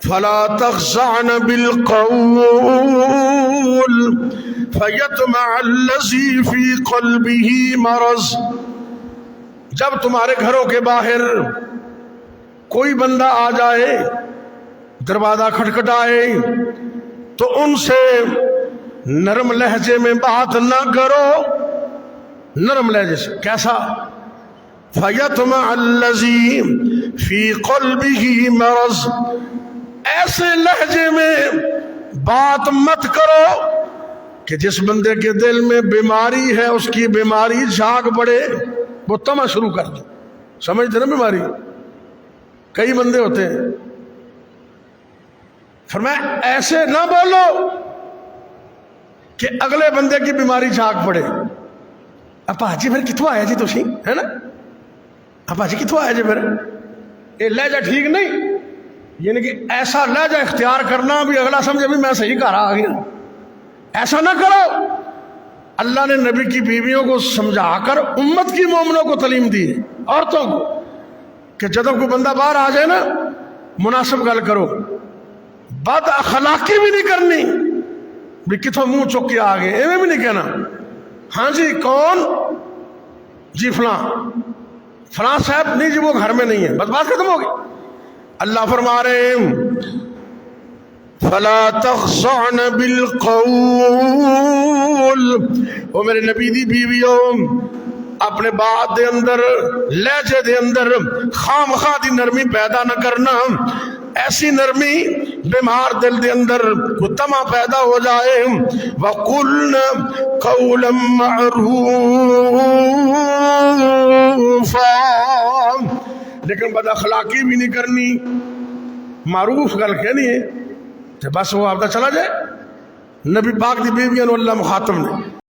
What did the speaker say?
فلا تخضعن بالقول فيطمع الذي في قلبه مرض. جب تمہارے گھروں کے باہر کوئی بندہ آ جائے، دروازہ کھٹکھٹائے، تو ان سے نرم لہجے میں بات نہ کرو. نرم لہجے سے کیسا؟ فَيَطْمَعَ الَّذِي فِي قَلْبِهِ مَرَضٌ. ایسے لہجے میں بات مت کرو کہ جس بندے کے دل میں بیماری ہے اس کی بیماری جھاگ پڑے، وہ تما شروع کر دو. سمجھتے نا بیماری؟ کئی بندے ہوتے ہیں. فرمایا ایسے نہ بولو کہ اگلے بندے کی بیماری جھاگ پڑے. ابا جی پھر کتوں آیا جی تسی، ہے نا؟ ابا جی کتوں آیا جی پھر؟ یہ لہجہ ٹھیک نہیں. یعنی کہ ایسا لہجہ اختیار کرنا بھی اگلا سمجھے بھی میں صحیح گھر آ گیا. ایسا نہ کرو. اللہ نے نبی کی بیویوں کو سمجھا کر امت کی مومنوں کو تعلیم دی، عورتوں کو، کہ جب کوئی بندہ باہر آ جائے نا مناسب گل کرو. بد اخلاقی بھی نہیں کرنی بھی کتوں منہ چک کے آ گئے، ایویں بھی نہیں کہنا. ہاں جی کون؟ جی فلاں صاحب. نہیں جی وہ گھر میں نہیں ہے، بس بات ختم ہوگی. اللہ فرما رہے ہیں فلا تخضعن بالقول. وہ میرے نبی دی بیویوں اپنے بات دے اندر، لہجے دے اندر خام خواہ دی نرمی پیدا نہ کرنا. ایسی نرمی بیمار دل دے اندر کوئی تما پیدا ہو جائے. وَقُلْنَ قَوْلًا مَعْرُوفًا. لیکن بد اخلاقی بھی نہیں کرنی. معروف گل کہنی ہے بس وہ آپ کا چلا جائے. نبی پاک دی بیویاں نو اللہ مخاطب نے